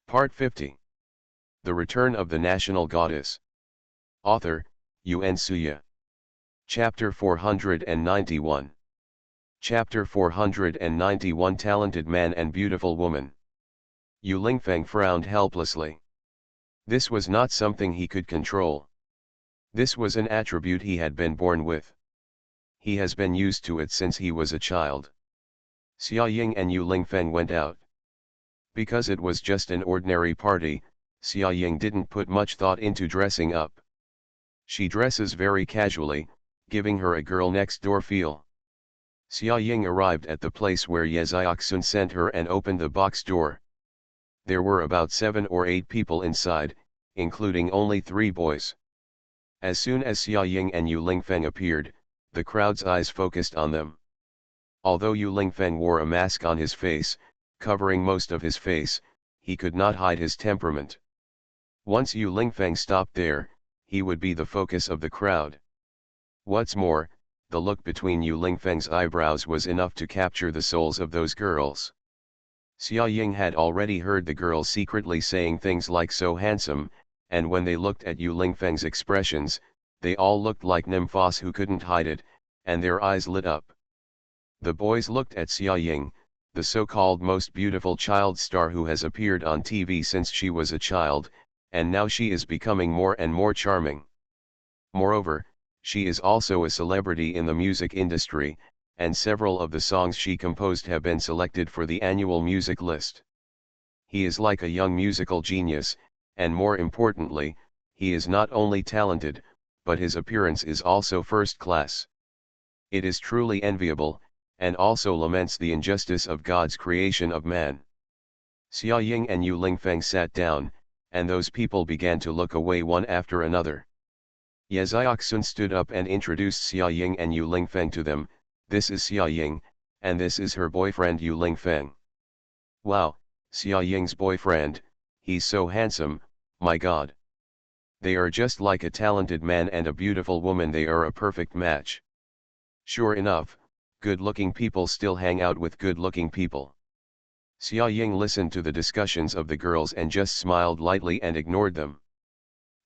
Part 50. The Return of the National Goddess. Author, Yun Suya. Chapter 491. Chapter 491 Talented Man and Beautiful Woman. Yu Lingfeng frowned helplessly. This was not something he could control. This was an attribute he had been born with. He has been used to it since he was a child. Xia Ying and Yu Lingfeng went out. Because it was just an ordinary party, Xia Ying didn't put much thought into dressing up. She dresses very casually, giving her a girl next door feel. Xia Ying arrived at the place where Ye Xiaoxun sent her and opened the box door. There were about 7 or 8 people inside, including only 3 boys. As soon as Xia Ying and Yu Lingfeng appeared, the crowd's eyes focused on them. Although Yu Lingfeng wore a mask on his face, covering most of his face, he could not hide his temperament. Once Yu Lingfeng stopped there, he would be the focus of the crowd. What's more, the look between Yu Lingfeng's eyebrows was enough to capture the souls of those girls. Xia Ying had already heard the girls secretly saying things like "so handsome," and when they looked at Yu Lingfeng's expressions, they all looked like nymphos who couldn't hide it, and their eyes lit up. The boys looked at Xia Ying, the so-called most beautiful child star who has appeared on TV since she was a child, and now she is becoming more and more charming. Moreover, she is also a celebrity in the music industry, and several of the songs she composed have been selected for the annual music list. He is like a young musical genius, and more importantly, he is not only talented, but his appearance is also first class. It is truly enviable, and also laments the injustice of God's creation of man. Xia Ying and Yu Lingfeng sat down, and those people began to look away one after another. Ye Xiaoxun stood up and introduced Xia Ying and Yu Lingfeng to them. "This is Xia Ying, and this is her boyfriend Yu Lingfeng." "Wow, Xia Ying's boyfriend, he's so handsome, my God. They are just like a talented man and a beautiful woman, they are a perfect match." Sure enough, good-looking people still hang out with good-looking people. Xia Ying listened to the discussions of the girls and just smiled lightly and ignored them.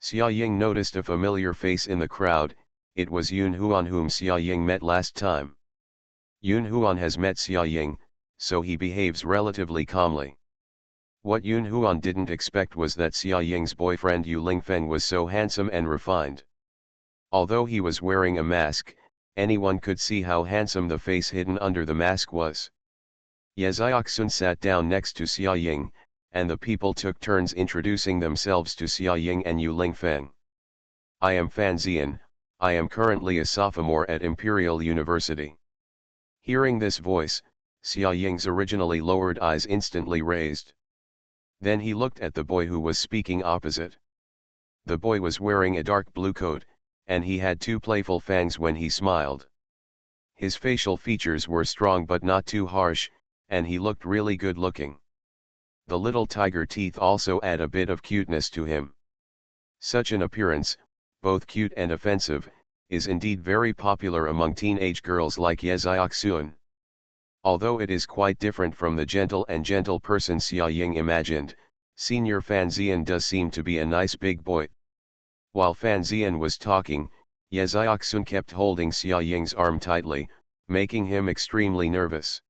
Xia Ying noticed a familiar face in the crowd. It was Yun Huan, whom Xia Ying met last time. Yun Huan has met Xia Ying, so he behaves relatively calmly. What Yun Huan didn't expect was that Xia Ying's boyfriend Yu Lingfeng was so handsome and refined. Although he was wearing a mask, anyone could see how handsome the face hidden under the mask was. Ye Xiaoxun sat down next to Xia Ying, and the people took turns introducing themselves to Xia Ying and Yu Lingfeng. "I am Fan Zian, I am currently a sophomore at Imperial University." Hearing this voice, Xia Ying's originally lowered eyes instantly raised. Then he looked at the boy who was speaking opposite. The boy was wearing a dark blue coat, and he had 2 playful fangs when he smiled. His facial features were strong but not too harsh, and he looked really good looking. The little tiger teeth also add a bit of cuteness to him. Such an appearance, both cute and offensive, is indeed very popular among teenage girls like Ye Xiaoxun. Although it is quite different from the gentle person Xia Ying imagined, Senior Fan Zian does seem to be a nice big boy. While Fan Zian was talking, Ye Xiaoxun kept holding Xia Ying's arm tightly, making him extremely nervous.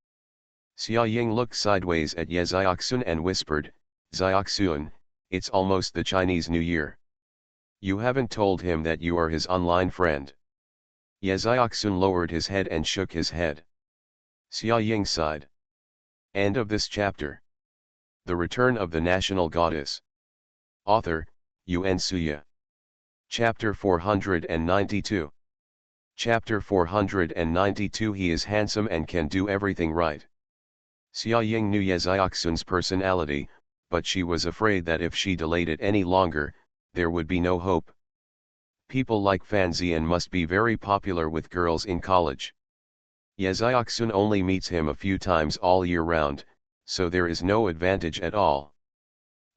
Xia Ying looked sideways at Ye Xiaoxun and whispered, "Xiaoxun, it's almost the Chinese New Year. You haven't told him that you are his online friend." Ye Xiaoxun lowered his head and shook his head. Xia Ying sighed. End of this chapter. The Return of the National Goddess. Author, Yun Suya. Chapter 492. Chapter 492 He is handsome and can do everything right. Xia Ying knew Ye Xiaoxun's personality, but she was afraid that if she delayed it any longer, there would be no hope. People like Fan Zian must be very popular with girls in college. Ye Xiaoxun only meets him a few times all year round, so there is no advantage at all.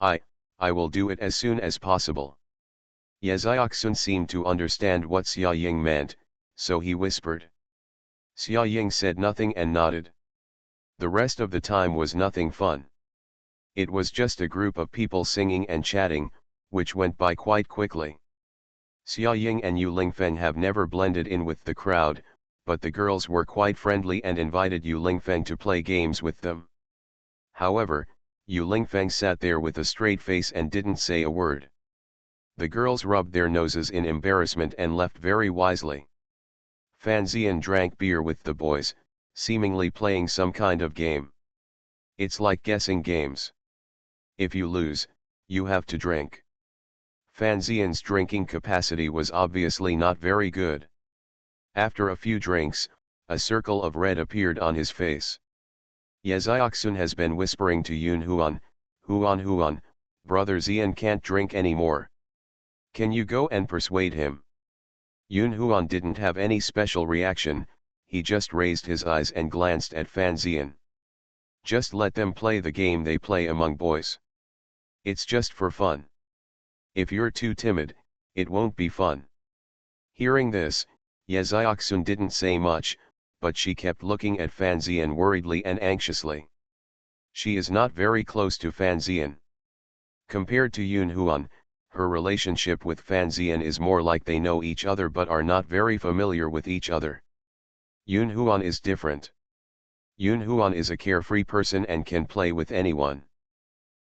I will do it as soon as possible." Ye Xiaoxun seemed to understand what Xia Ying meant, so he whispered. Xia Ying said nothing and nodded. The rest of the time was nothing fun. It was just a group of people singing and chatting, which went by quite quickly. Xia Ying and Yu Lingfeng have never blended in with the crowd, but the girls were quite friendly and invited Yu Lingfeng to play games with them. However, Yu Lingfeng sat there with a straight face and didn't say a word. The girls rubbed their noses in embarrassment and left very wisely. Fan Xian drank beer with the boys, seemingly playing some kind of game. It's like guessing games. If you lose, you have to drink. Fan Xian's drinking capacity was obviously not very good. After a few drinks, a circle of red appeared on his face. Ye Xiaoxun has been whispering to Yun Huan, Huan, brother Xian can't drink anymore. Can you go and persuade him? Yun Huan didn't have any special reaction, he just raised his eyes and glanced at Fan Xian. Just let them play the game they play among boys. It's just for fun. If you're too timid, it won't be fun. Hearing this, Ye Xiaoxun didn't say much, but she kept looking at Fan Xian worriedly and anxiously. She is not very close to Fan Xian. Compared to Yun Huan, her relationship with Fan Xian is more like they know each other but are not very familiar with each other. Yun Huan is different. Yun Huan is a carefree person and can play with anyone.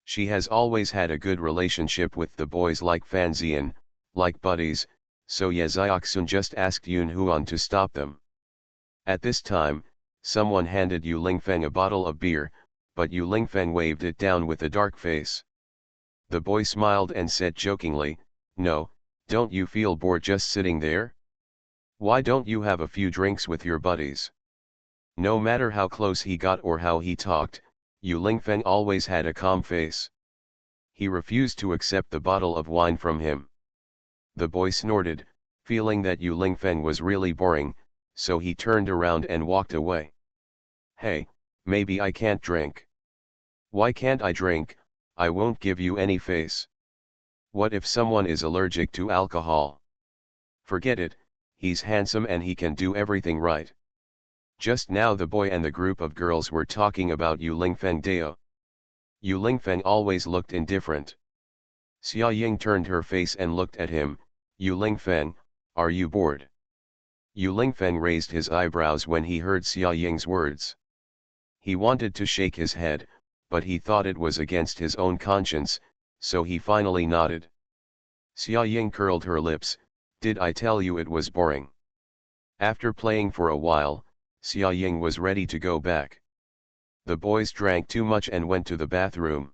She has always had a good relationship with the boys like Fan Xian, like buddies, so Ye Xiaoxun just asked Yun Huan to stop them. At this time, someone handed Yu Lingfeng a bottle of beer, but Yu Lingfeng waved it down with a dark face. The boy smiled and said jokingly, "No, don't you feel bored just sitting there? Why don't you have a few drinks with your buddies?" No matter how close he got or how he talked, Yu Lingfeng always had a calm face. He refused to accept the bottle of wine from him. The boy snorted, feeling that Yu Lingfeng was really boring, so he turned around and walked away. "Hey, maybe I can't drink." "Why can't I drink? I won't give you any face." "What if someone is allergic to alcohol?" "Forget it, he's handsome and he can do everything right." Just now the boy and the group of girls were talking about Yu Lingfeng Dao. Yu Lingfeng always looked indifferent. Xia Ying turned her face and looked at him. "Yu Lingfeng, are you bored?" Yu Lingfeng raised his eyebrows when he heard Xia Ying's words. He wanted to shake his head, but he thought it was against his own conscience, so he finally nodded. Xia Ying curled her lips. "Did I tell you it was boring?" After playing for a while, Xia Ying was ready to go back. The boys drank too much and went to the bathroom.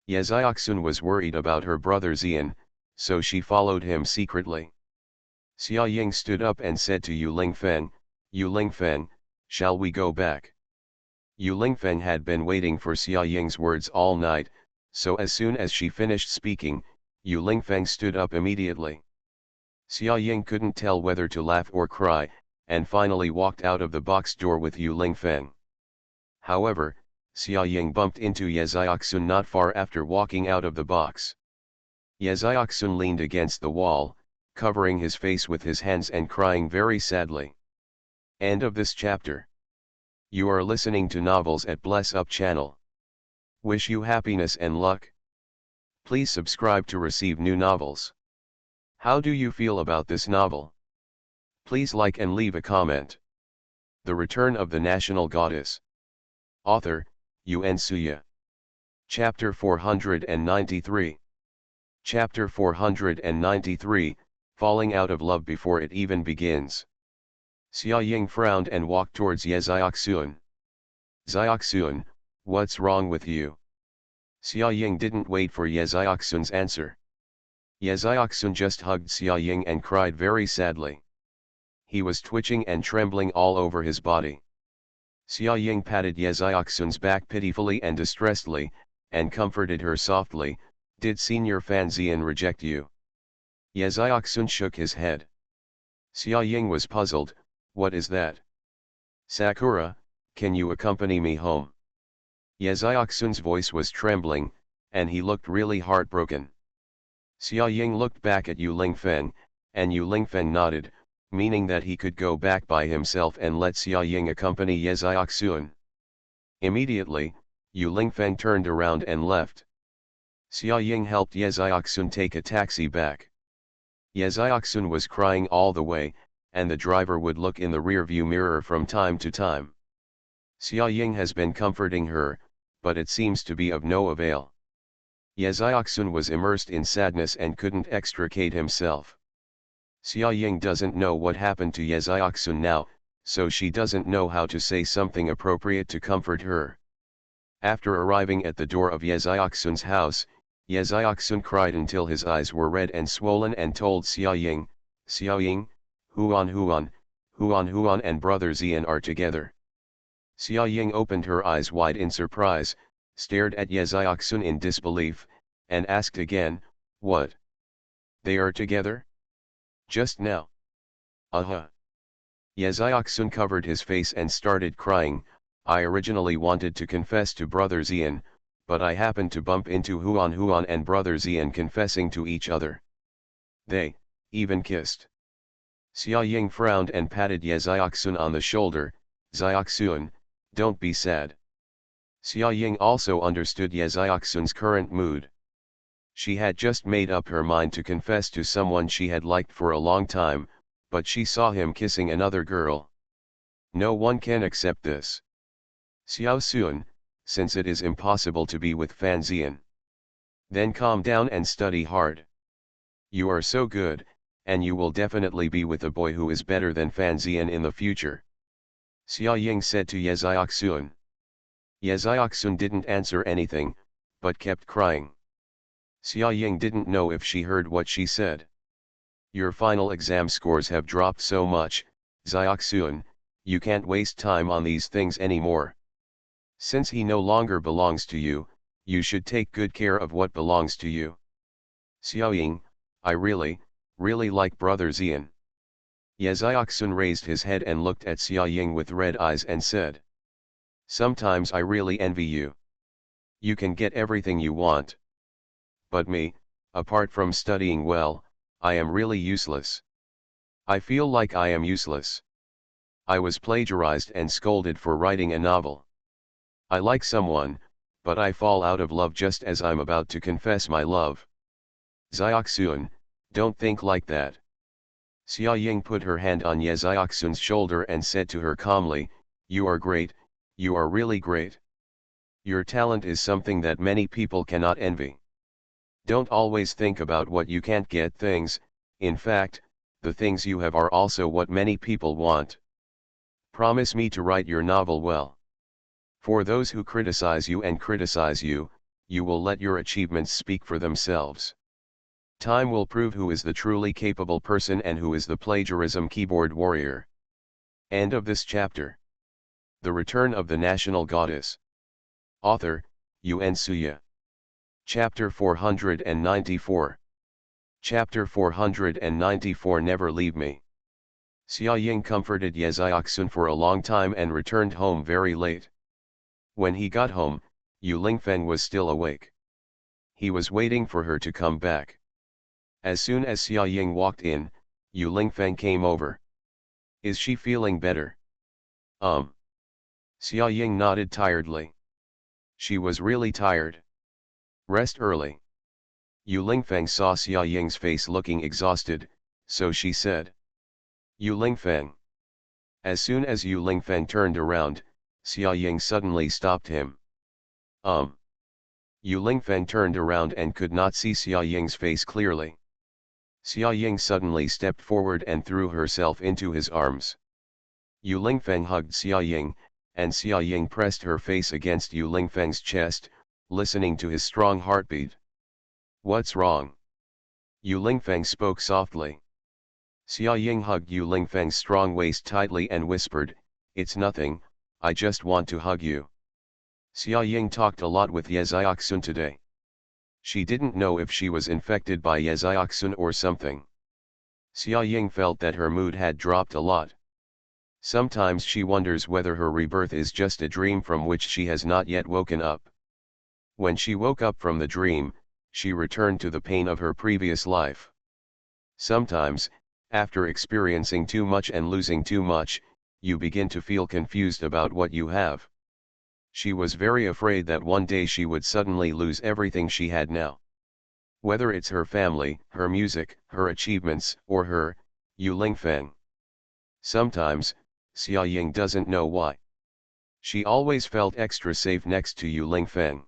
Ye Xiaoxun was worried about her brother Xian, so she followed him secretly. Xia Ying stood up and said to Yu Lingfeng, "Yu Lingfeng, shall we go back?" Yu Lingfeng had been waiting for Xia Ying's words all night, so as soon as she finished speaking, Yu Lingfeng stood up immediately. Xia Ying couldn't tell whether to laugh or cry, and finally walked out of the box door with Yu Lingfeng. However, Xia Ying bumped into Ye Xiaoxun not far after walking out of the box. Ye Xiaoxun leaned against the wall, covering his face with his hands and crying very sadly. End of this chapter. You are listening to Novels at Bless Up channel. Wish you happiness and luck. Please subscribe to receive new novels. How do you feel about this novel? Please like and leave a comment. The Return of the National Goddess. Author, Yuan Suya. Chapter 493. Chapter 493, Falling Out of Love Before It Even Begins. Xia Ying frowned and walked towards Ye Xiaoxun. "Xiaoxun, what's wrong with you?" Xia Ying didn't wait for Ye Xiaoxun's answer. Ye Xiaoxun just hugged Xia Ying and cried very sadly. He was twitching and trembling all over his body. Xia Ying patted Ye Xiaoxun's back pitifully and distressedly, and comforted her softly. "Did Senior Fan Xian reject you?" Ye Xiaoxun shook his head. Xia Ying was puzzled. "What is that?" "Sakura, can you accompany me home?" Ye Xiaoxun's voice was trembling, and he looked really heartbroken. Xia Ying looked back at Yu Lingfeng, and Yu Lingfeng nodded, meaning that he could go back by himself and let Xia Ying accompany Ye Xiaoxun. Immediately, Yu Lingfeng turned around and left. Xia Ying helped Ye Xiaoxun take a taxi back. Ye Xiaoxun was crying all the way, and the driver would look in the rearview mirror from time to time. Xia Ying has been comforting her, but it seems to be of no avail. Ye Xiaoxun was immersed in sadness and couldn't extricate himself. Xia Ying doesn't know what happened to Ye Xiaoxun now, so she doesn't know how to say something appropriate to comfort her. After arriving at the door of Ye Xiaoxun's house, Ye Xiaoxun cried until his eyes were red and swollen and told Xia Ying, Huan and brother Xian are together. Xia Ying opened her eyes wide in surprise, stared at Ye Xiaoxun in disbelief, and asked again, what? They are together? Just now? Ye Xiaoxun covered his face and started crying. I originally wanted to confess to brother Xian, but I happened to bump into Huan and brother Xian confessing to each other. They even kissed. Xia Ying frowned and patted Ye Xiaoxun on the shoulder. Xiaoxun, don't be sad. Xia Ying also understood Ye Xiaoxun's current mood. She had just made up her mind to confess to someone she had liked for a long time, but she saw him kissing another girl. No one can accept this. Xiaoxun, since it is impossible to be with Fan Xian. Then calm down and study hard. You are so good, and you will definitely be with a boy who is better than Fan Xian in the future. Xia Ying said to Ye Xiaoxun. Ye Xiaoxun didn't answer anything, but kept crying. Xia Ying didn't know if she heard what she said. Your final exam scores have dropped so much, Xiaoxun, you can't waste time on these things anymore. Since he no longer belongs to you, you should take good care of what belongs to you. Xia Ying, I really like brother Xian. Ye Xiaoxun raised his head and looked at Xia Ying with red eyes and said. Sometimes I really envy you. You can get everything you want. But me, apart from studying well, I am really useless. I feel like I am useless. I was plagiarized and scolded for writing a novel. I like someone, but I fall out of love just as I'm about to confess my love. Xiaoxun, don't think like that. Xia Ying put her hand on Ye Xiaoxun's shoulder and said to her calmly, you are great, you are really great. Your talent is something that many people cannot envy. Don't always think about what you can't get things, in fact, the things you have are also what many people want. Promise me to write your novel well. For those who criticize you, you will let your achievements speak for themselves. Time will prove who is the truly capable person and who is the plagiarism keyboard warrior. End of this chapter. The Return of the National Goddess. Author, Yuan Suya. Chapter 494. Chapter 494 Never Leave Me. Xia Ying comforted Ye Xiaoxun for a long time and returned home very late. When he got home, Yu Lingfeng was still awake. He was waiting for her to come back. As soon as Xia Ying walked in, Yu Lingfeng came over. Is she feeling better? Xia Ying nodded tiredly. She was really tired. Rest early. Yu Lingfeng saw Xia Ying's face looking exhausted, so she said. Yu Lingfeng. As soon as Yu Lingfeng turned around, Xia Ying suddenly stopped him. Yu Lingfeng turned around and could not see Xia Ying's face clearly. Xia Ying suddenly stepped forward and threw herself into his arms. Yu Lingfeng hugged Xia Ying, and Xia Ying pressed her face against Yu Lingfeng's chest, listening to his strong heartbeat. What's wrong? Yu Lingfeng spoke softly. Xia Ying hugged Yu Lingfeng's strong waist tightly and whispered, It's nothing, I just want to hug you. Xia Ying talked a lot with Ye Xiaoxun today. She didn't know if she was infected by Ye Xiaoxun or something. Xia Ying felt that her mood had dropped a lot. Sometimes she wonders whether her rebirth is just a dream from which she has not yet woken up. When she woke up from the dream, she returned to the pain of her previous life. Sometimes, after experiencing too much and losing too much, you begin to feel confused about what you have. She was very afraid that one day she would suddenly lose everything she had now. Whether it's her family, her music, her achievements, or her, Yu Lingfeng. Sometimes, Xia Ying doesn't know why. She always felt extra safe next to Yu Lingfeng.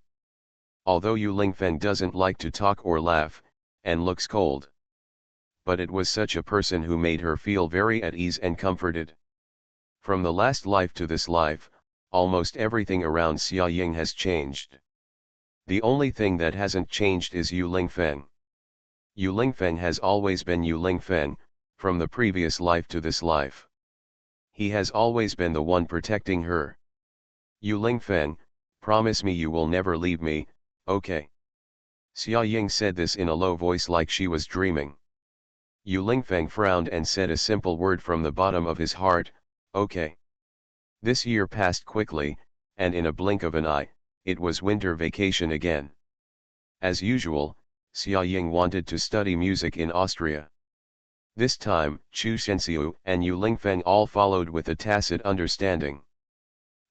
Although Yu Lingfeng doesn't like to talk or laugh, and looks cold. But it was such a person who made her feel very at ease and comforted. From the last life to this life, almost everything around Xia Ying has changed. The only thing that hasn't changed is Yu Lingfeng. Yu Lingfeng has always been Yu Lingfeng, from the previous life to this life. He has always been the one protecting her. Yu Lingfeng, promise me you will never leave me, okay? Xia Ying said this in a low voice like she was dreaming. Yu Lingfeng frowned and said a simple word from the bottom of his heart, okay. This year passed quickly, and in a blink of an eye, it was winter vacation again. As usual, Xia Ying wanted to study music in Austria. This time, Chu Shenxiu and Yu Lingfeng all followed with a tacit understanding.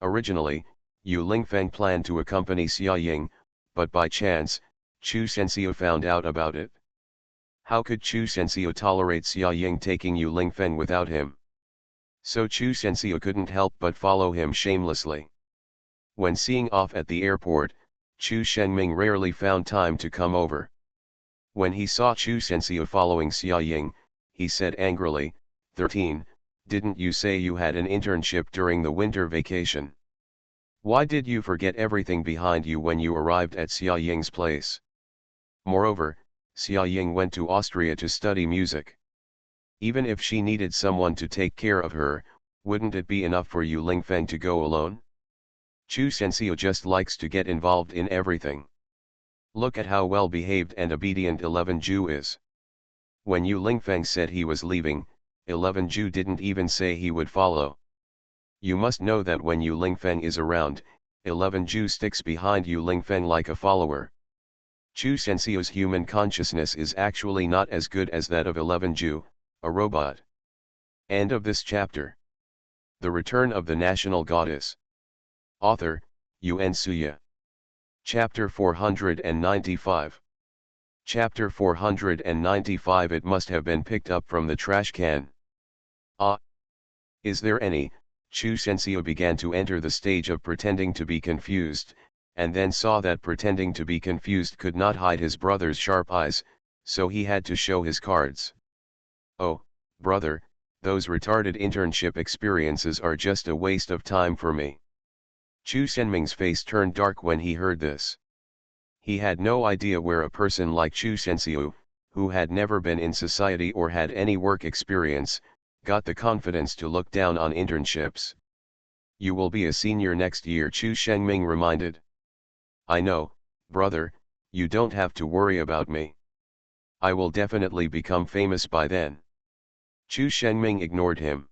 Originally, Yu Lingfeng planned to accompany Xia Ying, but by chance, Chu Shenxiu found out about it. How could Chu Shenxiu tolerate Xia Ying taking Yu Lingfeng without him? So Chu Shenxiu couldn't help but follow him shamelessly. When seeing off at the airport, Chu Shenming rarely found time to come over. When he saw Chu Shenxiu following Xia Ying, he said angrily, 13, didn't you say you had an internship during the winter vacation? Why did you forget everything behind you when you arrived at Xia Ying's place? Moreover, Xia Ying went to Austria to study music. Even if she needed someone to take care of her, wouldn't it be enough for Yu Lingfeng to go alone? Chu Shenxiu just likes to get involved in everything. Look at how well behaved and obedient 11 Ju is. When Yu Lingfeng said he was leaving, 11 Ju didn't even say he would follow. You must know that when Yu Lingfeng is around, 11 Ju sticks behind Yu Lingfeng like a follower. Chu Shenxiu's human consciousness is actually not as good as that of 11 Ju, a robot. End of this chapter. The Return of the National Goddess. Author, Yuan Suya. Chapter 495. Chapter 495. It must have been picked up from the trash can. Ah! Is there any? Chu Shenxiu began to enter the stage of pretending to be confused, and then saw that pretending to be confused could not hide his brother's sharp eyes, so he had to show his cards. Oh, brother, those retarded internship experiences are just a waste of time for me. Chu Shenming's face turned dark when he heard this. He had no idea where a person like Chu Shenxiu, who had never been in society or had any work experience, got the confidence to look down on internships. You will be a senior next year, Chu Shenming reminded. I know, brother, you don't have to worry about me. I will definitely become famous by then. Chu Shenming ignored him.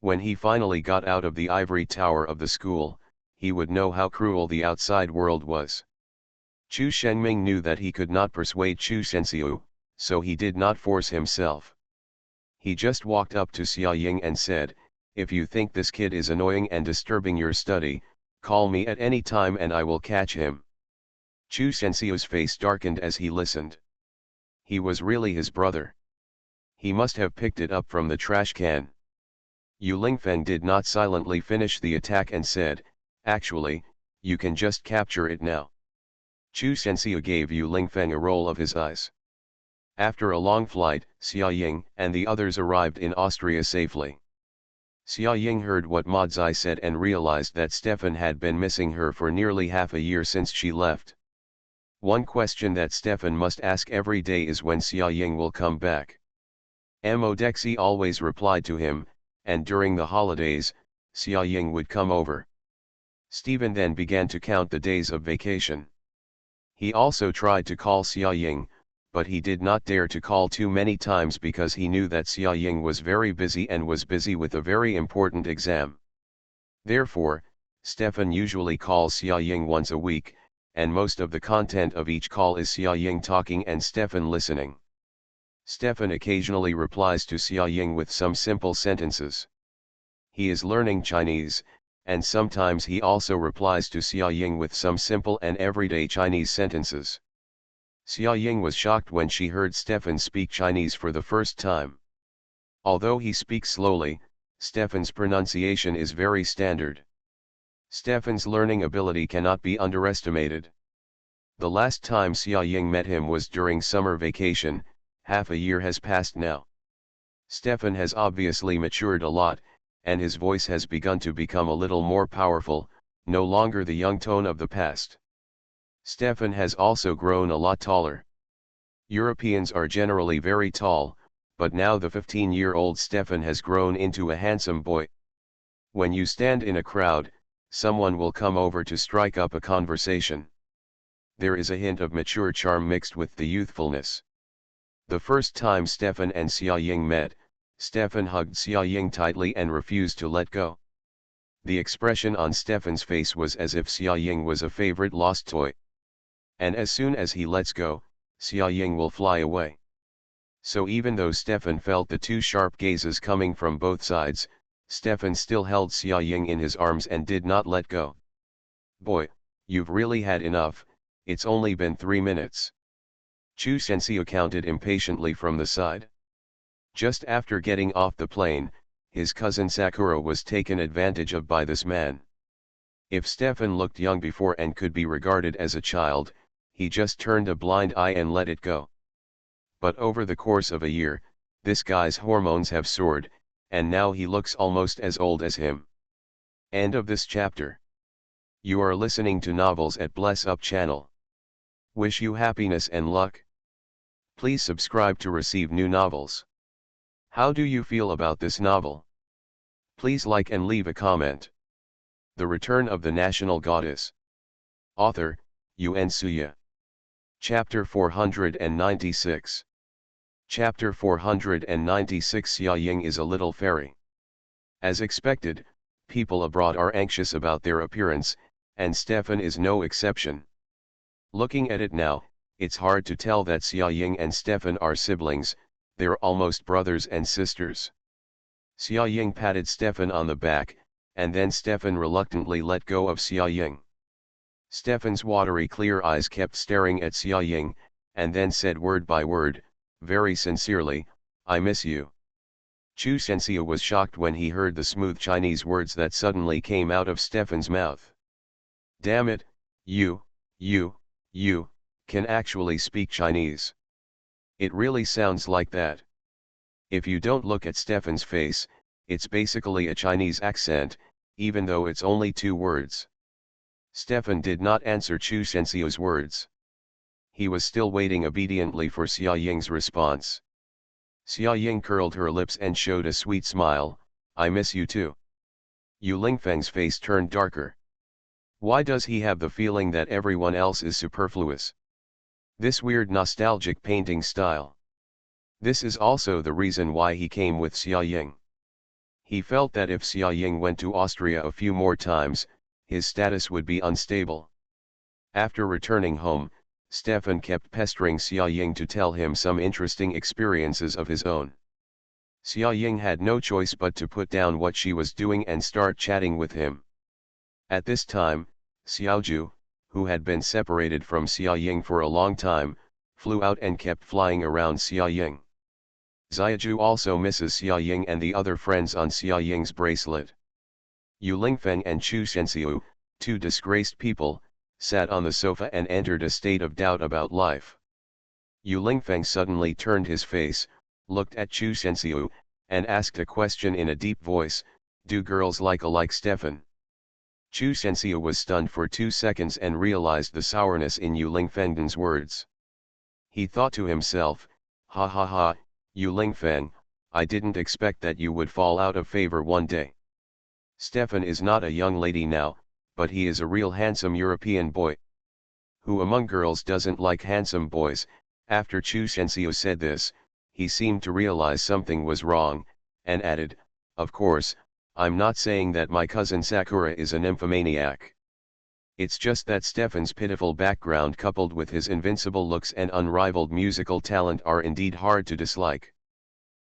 When he finally got out of the ivory tower of the school, he would know how cruel the outside world was. Chu Shenming knew that he could not persuade Chu Shenxiu, so he did not force himself. He just walked up to Xia Ying and said, if you think this kid is annoying and disturbing your study, call me at any time and I will catch him. Chu Shenxiu's face darkened as he listened. He was really his brother. He must have picked it up from the trash can. Yu Lingfeng did not silently finish the attack and said, actually, you can just capture it now. Chu Shenxiu gave Yu Lingfeng a roll of his eyes. After a long flight, Xia Ying and the others arrived in Austria safely. Xia Ying heard what Ma Zai said and realized that Stefan had been missing her for nearly half a year since she left. One question that Stefan must ask every day is when Xia Ying will come back. Modexi always replied to him, and during the holidays, Xia Ying would come over. Stephen then began to count the days of vacation. He also tried to call Xia Ying, but he did not dare to call too many times because he knew that Xia Ying was very busy and was busy with a very important exam. Therefore, Stefan usually calls Xia Ying once a week, and most of the content of each call is Xia Ying talking and Stefan listening. Stefan occasionally replies to Xia Ying with some simple sentences. He is learning Chinese, and sometimes he also replies to Xia Ying with some simple and everyday Chinese sentences. Xia Ying was shocked when she heard Stefan speak Chinese for the first time. Although he speaks slowly, Stefan's pronunciation is very standard. Stefan's learning ability cannot be underestimated. The last time Xia Ying met him was during summer vacation. Half a year has passed now. Stefan has obviously matured a lot, and his voice has begun to become a little more powerful, no longer the young tone of the past. Stefan has also grown a lot taller. Europeans are generally very tall, but now the 15-year-old Stefan has grown into a handsome boy. When you stand in a crowd, someone will come over to strike up a conversation. There is a hint of mature charm mixed with the youthfulness. The first time Stefan and Xia Ying met, Stefan hugged Xia Ying tightly and refused to let go. The expression on Stefan's face was as if Xia Ying was a favorite lost toy. And as soon as he lets go, Xia Ying will fly away. So even though Stefan felt the two sharp gazes coming from both sides, Stefan still held Xia Ying in his arms and did not let go. "Boy, you've really had enough, it's only been 3 minutes. Chu Sensei counted impatiently from the side. Just after getting off the plane, his cousin Sakura was taken advantage of by this man. If Stefan looked young before and could be regarded as a child, he just turned a blind eye and let it go. But over the course of a year, this guy's hormones have soared, and now he looks almost as old as him. End of this chapter. You are listening to Novels at Bless Up channel. Wish you happiness and luck. Please subscribe to receive new novels. How do you feel about this novel? Please like and leave a comment. The Return of the National Goddess. Author, Yuan Suya. Chapter 496. Chapter 496. Xia Ying is a little fairy. As expected, people abroad are anxious about their appearance, and Stefan is no exception. Looking at it now, it's hard to tell that Xia Ying and Stefan are siblings, they're almost brothers and sisters. Xia Ying patted Stefan on the back, and then Stefan reluctantly let go of Xia Ying. Stefan's watery clear eyes kept staring at Xia Ying, and then said word by word, very sincerely, "I miss you." Chu Sensei was shocked when he heard the smooth Chinese words that suddenly came out of Stefan's mouth. Damn it, you can actually speak Chinese. It really sounds like that. If you don't look at Stefan's face, it's basically a Chinese accent, even though it's only 2 words. Stefan did not answer Chu Sensei's words. He was still waiting obediently for Xia Ying's response. Xia Ying curled her lips and showed a sweet smile. "I miss you too." Yu Lingfeng's face turned darker. Why does he have the feeling that everyone else is superfluous? This weird nostalgic painting style. This is also the reason why he came with Xia Ying. He felt that if Xia Ying went to Austria a few more times, his status would be unstable. After returning home, Stefan kept pestering Xia Ying to tell him some interesting experiences of his own. Xia Ying had no choice but to put down what she was doing and start chatting with him. At this time, Xiaoju, who had been separated from Xia Ying for a long time, flew out and kept flying around Xia Ying. Xiaoju also misses Xia Ying and the other friends on Xia Ying's bracelet. Yu Lingfeng and Chu Sensei, 2 disgraced people, sat on the sofa and entered a state of doubt about life. Yu Lingfeng suddenly turned his face, looked at Chu Sensei, and asked a question in a deep voice, "Do girls like Stefan?" Chu Sensei was stunned for 2 seconds and realized the sourness in Yu Lingfeng's words. He thought to himself, "Ha ha ha, Yu Lingfeng, I didn't expect that you would fall out of favor one day. Stefan is not a young lady now, but he is a real handsome European boy. Who among girls doesn't like handsome boys?" After Chu Sensei said this, he seemed to realize something was wrong, and added, "Of course, I'm not saying that my cousin Sakura is a nymphomaniac. It's just that Stefan's pitiful background coupled with his invincible looks and unrivaled musical talent are indeed hard to dislike."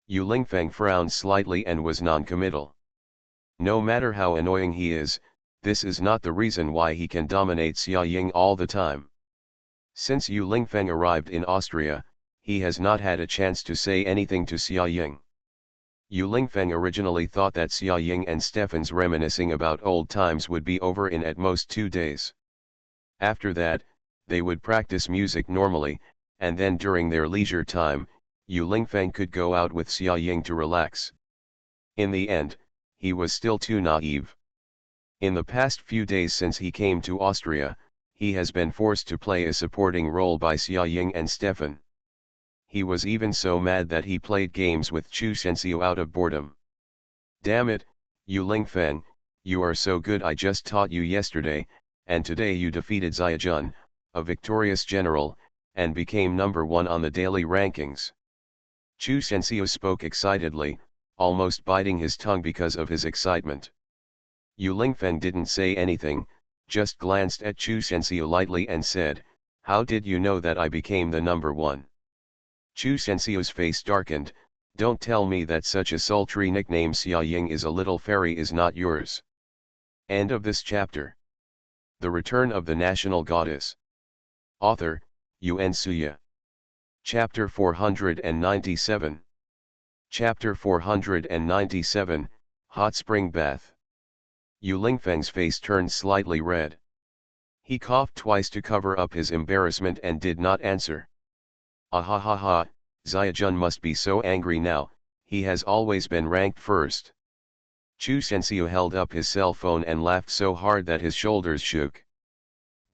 Yu Lingfeng frowned slightly and was non-committal. No matter how annoying he is, this is not the reason why he can dominate Xia Ying all the time. Since Yu Lingfeng arrived in Austria, he has not had a chance to say anything to Xia Ying. Yu Lingfeng originally thought that Xia Ying and Stefan's reminiscing about old times would be over in at most 2 days. After that, they would practice music normally, and then during their leisure time, Yu Lingfeng could go out with Xia Ying to relax. In the end, he was still too naive. In the past few days since he came to Austria, he has been forced to play a supporting role by Xia Ying and Stefan. He was even so mad that he played games with Chu Shenxiu out of boredom. Damn it, Yu Lingfeng, you are so good. I just taught you yesterday, and today you defeated Ziajun, a victorious general, and became number 1 on the daily rankings. Chu Shenxiu spoke excitedly, almost biting his tongue because of his excitement. Yu Lingfeng didn't say anything, just glanced at Chu Shenxiu lightly and said, "How did you know that I became the number 1? Chu Shenxiu's face darkened. Don't tell me that such a sultry nickname Xia Ying is a little fairy is not yours. End of this chapter. The Return of the National Goddess. Author, Yuan Suya. Chapter 497. Chapter 497, Hot Spring Bath. Yu Lingfeng's face turned slightly red. He coughed twice to cover up his embarrassment and did not answer. Ah ha ha ha, Ziajun must be so angry now, he has always been ranked first. Chu Shenxiu held up his cell phone and laughed so hard that his shoulders shook.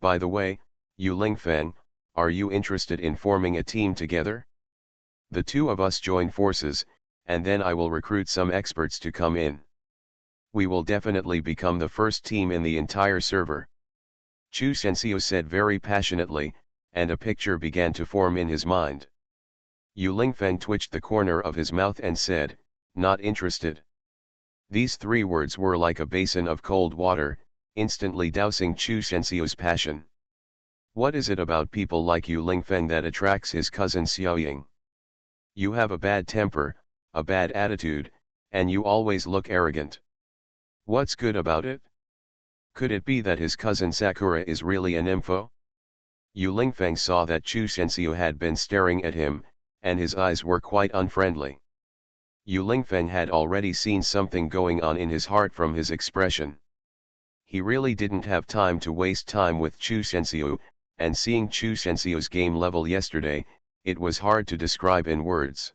By the way, Yu Lingfeng, are you interested in forming a team together? The two of us join forces, and then I will recruit some experts to come in. We will definitely become the first team in the entire server. Chu Shenxiu said very passionately, and a picture began to form in his mind. Yu Lingfeng twitched the corner of his mouth and said, "Not interested." These 3 words were like a basin of cold water, instantly dousing Chu Shenxiu's passion. What is it about people like Yu Lingfeng that attracts his cousin Xia Ying? You have a bad temper, a bad attitude, and you always look arrogant. What's good about it? Could it be that his cousin Sakura is really an info? Yu Lingfeng saw that Chu Shenxiu had been staring at him, and his eyes were quite unfriendly. Yu Lingfeng had already seen something going on in his heart from his expression. He really didn't have time to waste time with Chu Shenxiu, and seeing Chu Shenxiu's game level yesterday, it was hard to describe in words.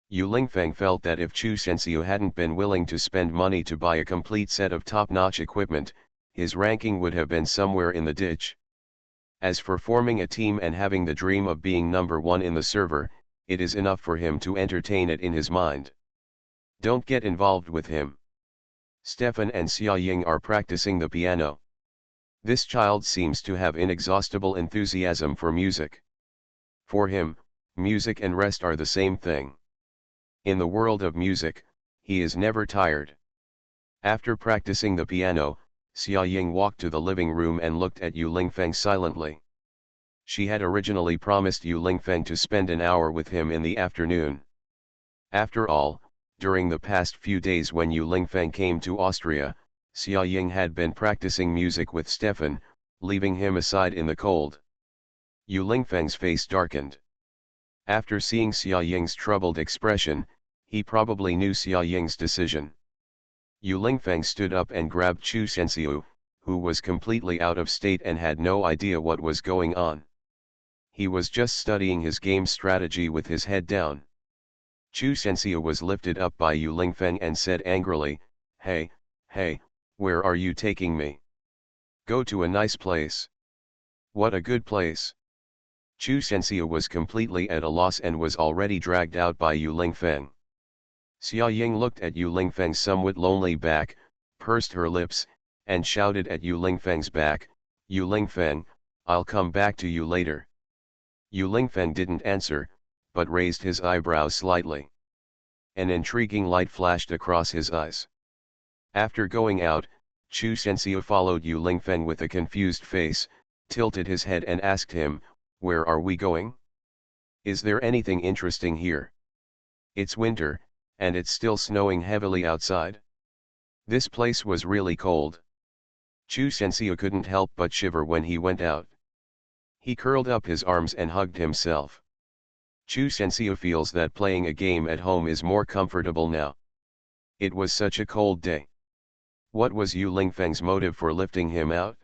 Yu Lingfeng felt that if Chu Shenxiu hadn't been willing to spend money to buy a complete set of top-notch equipment, his ranking would have been somewhere in the ditch. As for forming a team and having the dream of being number 1 in the server, it is enough for him to entertain it in his mind. Don't get involved with him. Stefan and Xia Ying are practicing the piano. This child seems to have inexhaustible enthusiasm for music. For him, music and rest are the same thing. In the world of music, he is never tired. After practicing the piano, Xia Ying walked to the living room and looked at Yu Lingfeng silently. She had originally promised Yu Lingfeng to spend an hour with him in the afternoon. After all, during the past few days when Yu Lingfeng came to Austria, Xia Ying had been practicing music with Stefan, leaving him aside in the cold. Yu Lingfeng's face darkened. After seeing Xia Ying's troubled expression, he probably knew Xia Ying's decision. Yu Lingfeng stood up and grabbed Chu Shenxiu, who was completely out of state and had no idea what was going on. He was just studying his game strategy with his head down. Chu Shenxiu was lifted up by Yu Lingfeng and said angrily, hey, where are you taking me? Go to a nice place. What a good place. Chu Shenxiu was completely at a loss and was already dragged out by Yu Lingfeng. Xia Ying looked at Yu Lingfeng's somewhat lonely back, pursed her lips, and shouted at Yu Lingfeng's back, "Yu Lingfeng, I'll come back to you later." Yu Lingfeng didn't answer, but raised his eyebrows slightly. An intriguing light flashed across his eyes. After going out, Chu Shenxiu followed Yu Lingfeng with a confused face, tilted his head and asked him, "Where are we going? Is there anything interesting here? It's winter, and it's still snowing heavily outside." This place was really cold. Chu Sensio couldn't help but shiver when he went out. He curled up his arms and hugged himself. Chu Sensio feels that playing a game at home is more comfortable now. It was such a cold day. What was Yu Lingfeng's motive for lifting him out?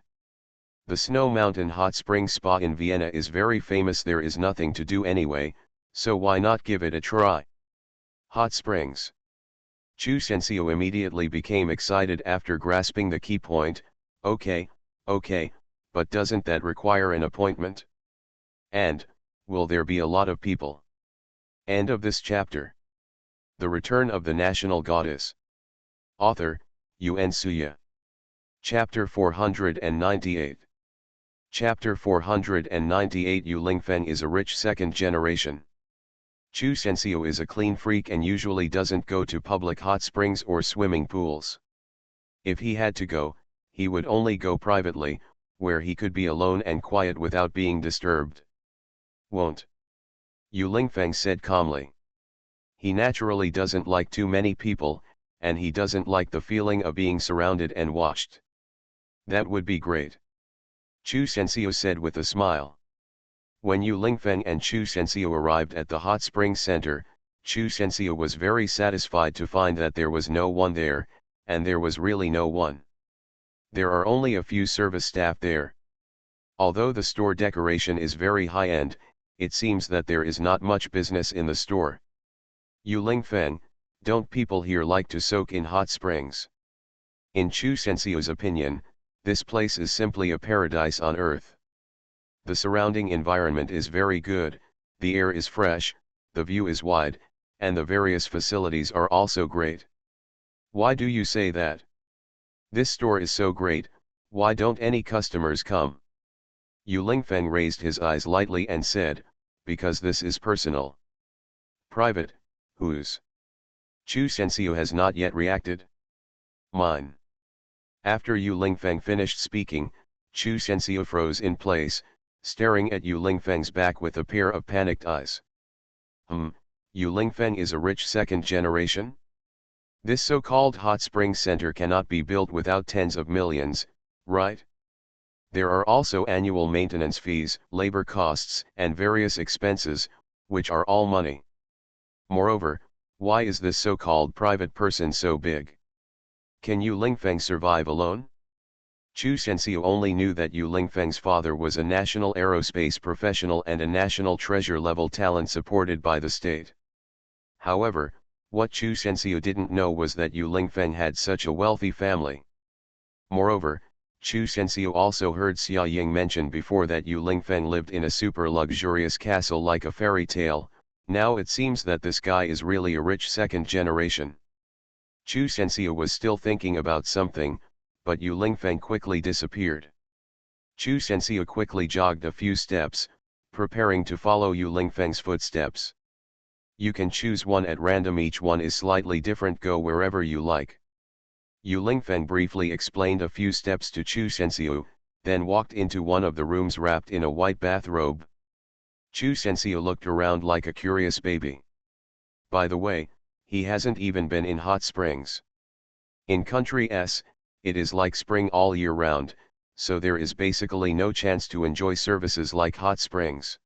The Snow Mountain Hot Spring Spa in Vienna is very famous. There is nothing to do anyway, so why not give it a try? Hot springs. Chu Sensio immediately became excited after grasping the key point. Okay, but doesn't that require an appointment? And, will there be a lot of people? End of this chapter. The Return of the National Goddess. Author, Yuan Suya. Chapter 498. Chapter 498. Yu Lingfeng is a rich second generation. Chu Sensio is a clean freak and usually doesn't go to public hot springs or swimming pools. If he had to go, he would only go privately, where he could be alone and quiet without being disturbed. Won't. Yu Lingfeng said calmly. He naturally doesn't like too many people, and he doesn't like the feeling of being surrounded and watched. That would be great. Chu Sensio said with a smile. When Yu Lingfeng and Chu Sensio arrived at the hot spring center, Chu Sensio was very satisfied to find that there was no one there, and there was really no one. There are only a few service staff there. Although the store decoration is very high-end, it seems that there is not much business in the store. Yu Lingfeng, don't people here like to soak in hot springs? In Chu Sensio's opinion, this place is simply a paradise on earth. The surrounding environment is very good, the air is fresh, the view is wide, and the various facilities are also great. Why do you say that? This store is so great, why don't any customers come? Yu Lingfeng raised his eyes lightly and said, because this is personal. Private, whose? Chu Sensio has not yet reacted. Mine. After Yu Lingfeng finished speaking, Chu Sensio froze in place, staring at Yu Lingfeng's back with a pair of panicked eyes. Yu Lingfeng is a rich second generation? This so-called hot spring center cannot be built without tens of millions, right? There are also annual maintenance fees, labor costs, and various expenses, which are all money. Moreover, why is this so-called private person so big? Can Yu Lingfeng survive alone? Chu Sensio only knew that Yu Lingfeng's father was a national aerospace professional and a national treasure-level talent supported by the state. However, what Chu Sensio didn't know was that Yu Lingfeng had such a wealthy family. Moreover, Chu Sensio also heard Xia Ying mention before that Yu Lingfeng lived in a super luxurious castle like a fairy tale. Now it seems that this guy is really a rich second generation. Chu Sensio was still thinking about something, but Yu Lingfeng quickly disappeared. Chu Sensio quickly jogged a few steps, preparing to follow Yu Lingfeng's footsteps. You can choose one at random, each one is slightly different, go wherever you like. Yu Lingfeng briefly explained a few steps to Chu Sensio, then walked into one of the rooms wrapped in a white bathrobe. Chu Sensio looked around like a curious baby. By the way, he hasn't even been in hot springs. In country S, it is like spring all year round, so there is basically no chance to enjoy services like hot springs.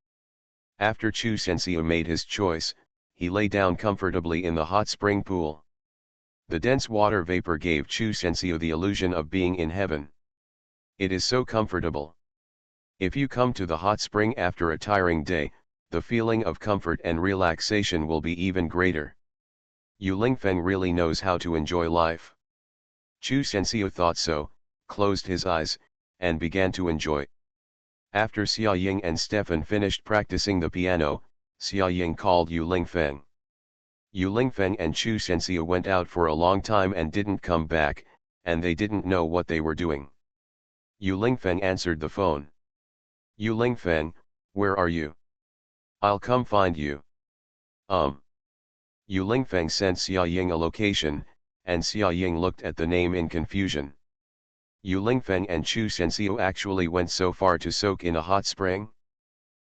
After Chu Sensio made his choice, he lay down comfortably in the hot spring pool. The dense water vapor gave Chu Sensio the illusion of being in heaven. It is so comfortable. If you come to the hot spring after a tiring day, the feeling of comfort and relaxation will be even greater. Yu Lingfeng really knows how to enjoy life. Chu Sensio thought so, closed his eyes, and began to enjoy. After Xia Ying and Stefan finished practicing the piano, Xia Ying called Yu Lingfeng. Yu Lingfeng and Chu Sensio went out for a long time and didn't come back, and they didn't know what they were doing. Yu Lingfeng answered the phone. Yu Lingfeng, where are you? I'll come find you. Yu Lingfeng sent Xia Ying a location, and Xia Ying looked at the name in confusion. Yu Lingfeng and Chu Sensio actually went so far to soak in a hot spring?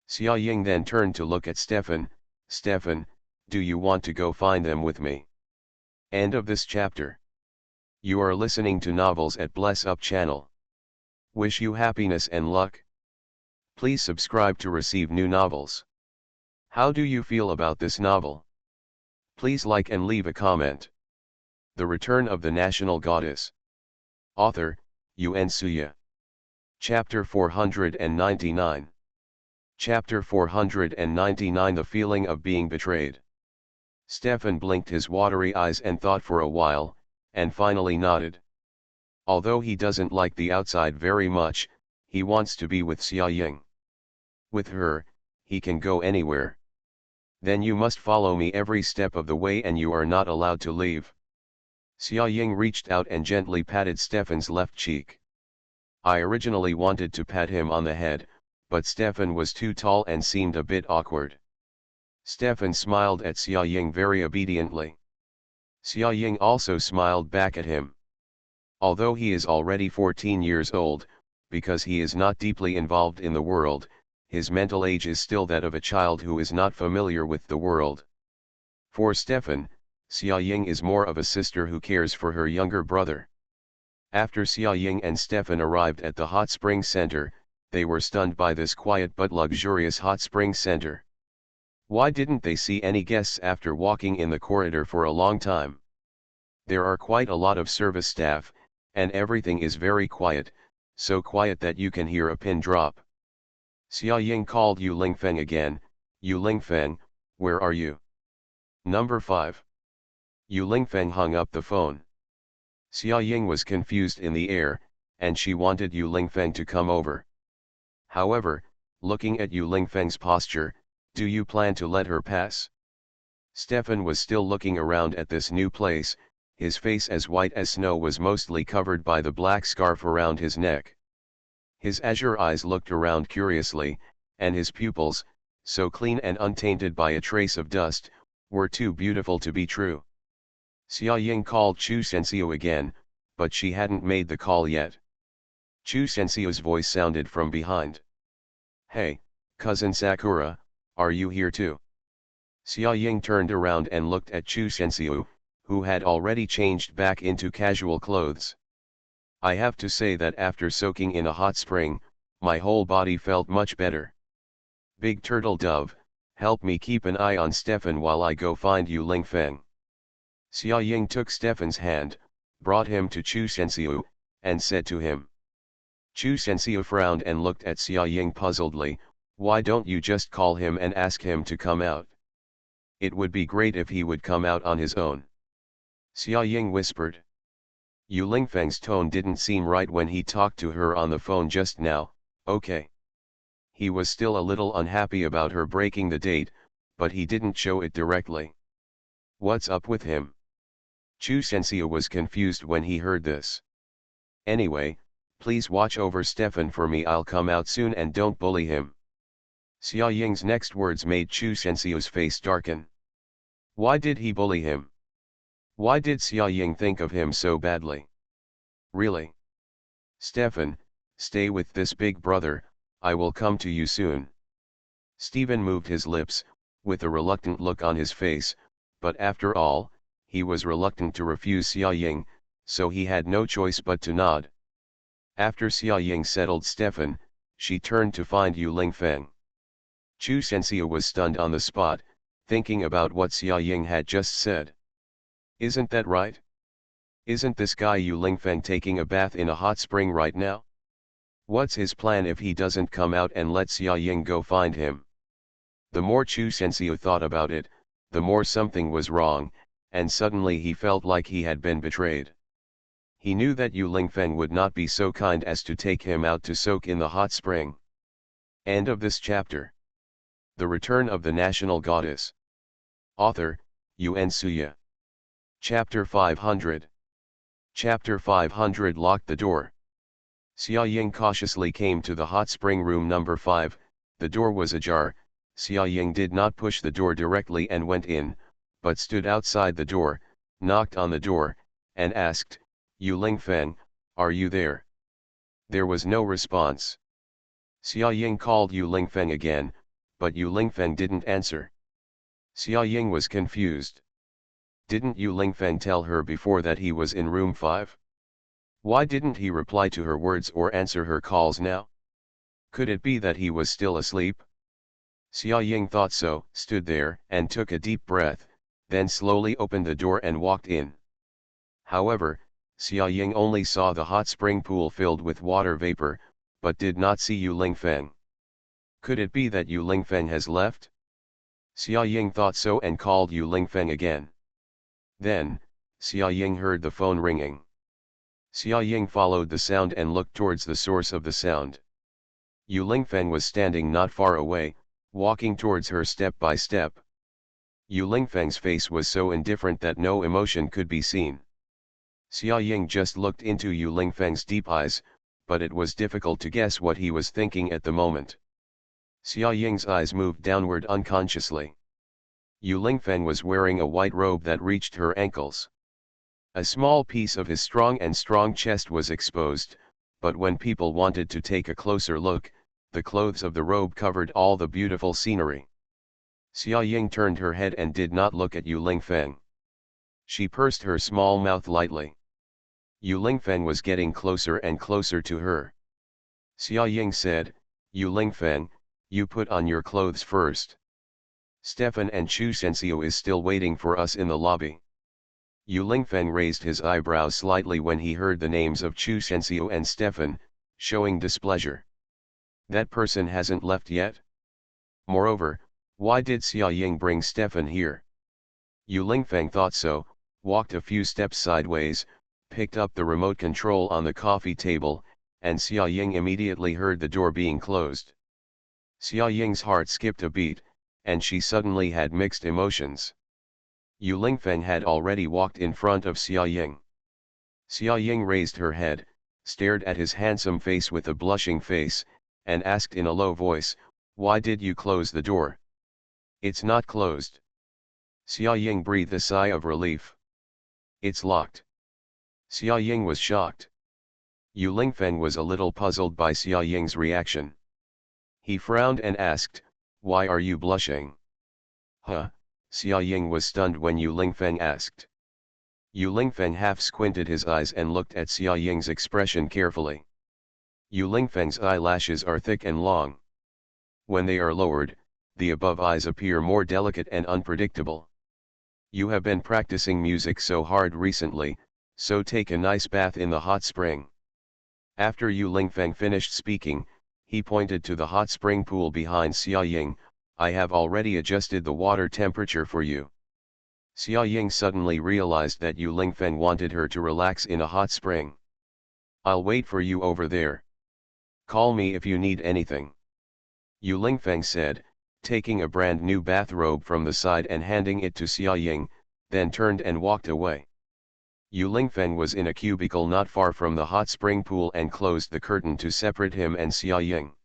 Xia Ying then turned to look at Stefan. Stefan, do you want to go find them with me? End of this chapter. You are listening to Novels at Bless Up channel. Wish you happiness and luck. Please subscribe to receive new novels. How do you feel about this novel? Please like and leave a comment. The Return of the National Goddess. Author, Yuen Suya. Chapter 499. Chapter 499. The Feeling of Being Betrayed. Stefan blinked his watery eyes and thought for a while, and finally nodded. Although he doesn't like the outside very much, he wants to be with Xia Ying. With her, he can go anywhere. Then you must follow me every step of the way and you are not allowed to leave. Xia Ying reached out and gently patted Stefan's left cheek. I originally wanted to pat him on the head, but Stefan was too tall and seemed a bit awkward. Stefan smiled at Xia Ying very obediently. Xia Ying also smiled back at him. Although he is already 14 years old, because he is not deeply involved in the world, his mental age is still that of a child who is not familiar with the world. For Stefan, Xia Ying is more of a sister who cares for her younger brother. After Xia Ying and Stefan arrived at the hot spring center, they were stunned by this quiet but luxurious hot spring center. Why didn't they see any guests after walking in the corridor for a long time? There are quite a lot of service staff, and everything is very quiet, so quiet that you can hear a pin drop. Xia Ying called Yu Lingfeng again. Yu Lingfeng, where are you? Number 5. Yu Lingfeng hung up the phone. Xia Ying was confused in the air, and she wanted Yu Lingfeng to come over. However, looking at Yu Lingfeng's posture, do you plan to let her pass? Stefan was still looking around at this new place. His face as white as snow was mostly covered by the black scarf around his neck. His azure eyes looked around curiously, and his pupils, so clean and untainted by a trace of dust, were too beautiful to be true. Xia Ying called Chu Sensio again, but she hadn't made the call yet. Chu Sensio's voice sounded from behind. Hey, cousin Sakura, are you here too? Xia Ying turned around and looked at Chu Sensio, who had already changed back into casual clothes. I have to say that after soaking in a hot spring, my whole body felt much better. Big turtle dove, help me keep an eye on Stefan while I go find Yu Lingfeng. Xia Ying took Stefan's hand, brought him to Chu Sensio, and said to him. Chu Sensio frowned and looked at Xia Ying puzzledly. Why don't you just call him and ask him to come out? It would be great if he would come out on his own. Xia Ying whispered. Yu Lingfeng's tone didn't seem right when he talked to her on the phone just now. Okay. He was still a little unhappy about her breaking the date, but he didn't show it directly. What's up with him? Chu Sensio was confused when he heard this. Anyway, please watch over Stefan for me. I'll come out soon and don't bully him. Xia Ying's next words made Chu Sensio's face darken. Why did he bully him? Why did Xia Ying think of him so badly? Really? Stefan, stay with this big brother, I will come to you soon. Stephen moved his lips, with a reluctant look on his face, but after all, he was reluctant to refuse Xia Ying, so he had no choice but to nod. After Xia Ying settled Stefan, she turned to find Yu Lingfeng. Chu Sensio was stunned on the spot, thinking about what Xia Ying had just said. Isn't that right? Isn't this guy Yu Lingfeng taking a bath in a hot spring right now? What's his plan if he doesn't come out and let Xia Ying go find him? The more Chu Sensio thought about it, the more something was wrong, and suddenly he felt like he had been betrayed. He knew that Yu Lingfeng would not be so kind as to take him out to soak in the hot spring. End of this chapter. The Return of the National Goddess. Author, Yuen Suya. Chapter 500. Chapter 500. Locked the door. Xia Ying cautiously came to the hot spring room number 5, the door was ajar. Xia Ying did not push the door directly and went in, but stood outside the door, knocked on the door, and asked, Yu Lingfeng, are you there? There was no response. Xia Ying called Yu Lingfeng again, but Yu Lingfeng didn't answer. Xia Ying was confused. Didn't Yu Lingfeng tell her before that he was in room 5? Why didn't he reply to her words or answer her calls now? Could it be that he was still asleep? Xia Ying thought so, stood there, and took a deep breath, then slowly opened the door and walked in. However, Xia Ying only saw the hot spring pool filled with water vapor, but did not see Yu Lingfeng. Could it be that Yu Lingfeng has left? Xia Ying thought so and called Yu Lingfeng again. Then, Xia Ying heard the phone ringing. Xia Ying followed the sound and looked towards the source of the sound. Yu Lingfeng was standing not far away, walking towards her step by step. Yu Lingfeng's face was so indifferent that no emotion could be seen. Xia Ying just looked into Yu Lingfeng's deep eyes, but it was difficult to guess what he was thinking at the moment. Xia Ying's eyes moved downward unconsciously. Yu Lingfeng was wearing a white robe that reached her ankles. A small piece of his strong chest was exposed, but when people wanted to take a closer look, the clothes of the robe covered all the beautiful scenery. Xia Ying turned her head and did not look at Yu Lingfeng. She pursed her small mouth lightly. Yu Lingfeng was getting closer and closer to her. Xia Ying said, "Yu Lingfeng, you put on your clothes first. Stefan and Chu Shenxiu is still waiting for us in the lobby." Yu Lingfeng raised his eyebrows slightly when he heard the names of Chu Shenxiu and Stefan, showing displeasure. That person hasn't left yet? Moreover, why did Xia Ying bring Stefan here? Yu Lingfeng thought so, walked a few steps sideways, picked up the remote control on the coffee table, and Xia Ying immediately heard the door being closed. Xia Ying's heart skipped a beat, and she suddenly had mixed emotions. Yu Lingfeng had already walked in front of Xia Ying. Xia Ying raised her head, stared at his handsome face with a blushing face, and asked in a low voice, "Why did you close the door?" "It's not closed." Xia Ying breathed a sigh of relief. "It's locked." Xia Ying was shocked. Yu Lingfeng was a little puzzled by Xia Ying's reaction. He frowned and asked, "Why are you blushing?" "Huh?" Xia Ying was stunned when Yu Lingfeng asked. Yu Lingfeng half squinted his eyes and looked at Xia Ying's expression carefully. Yu Lingfeng's eyelashes are thick and long. When they are lowered, the above eyes appear more delicate and unpredictable. "You have been practicing music so hard recently, so take a nice bath in the hot spring." After Yu Lingfeng finished speaking, he pointed to the hot spring pool behind Xia Ying. "I have already adjusted the water temperature for you." Xia Ying suddenly realized that Yu Lingfeng wanted her to relax in a hot spring. "I'll wait for you over there. Call me if you need anything." Yu Lingfeng said, taking a brand new bathrobe from the side and handing it to Xia Ying, then turned and walked away. Yu Lingfeng was in a cubicle not far from the hot spring pool and closed the curtain to separate him and Xia Ying.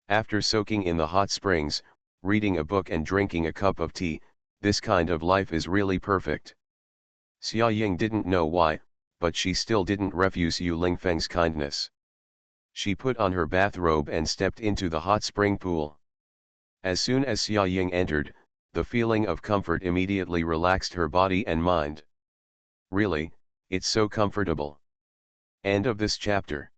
After soaking in the hot springs, reading a book and drinking a cup of tea, this kind of life is really perfect. Xia Ying didn't know why, but she still didn't refuse Yu Lingfeng's kindness. She put on her bathrobe and stepped into the hot spring pool. As soon as Xia Ying entered, the feeling of comfort immediately relaxed her body and mind. Really, it's so comfortable. End of this chapter.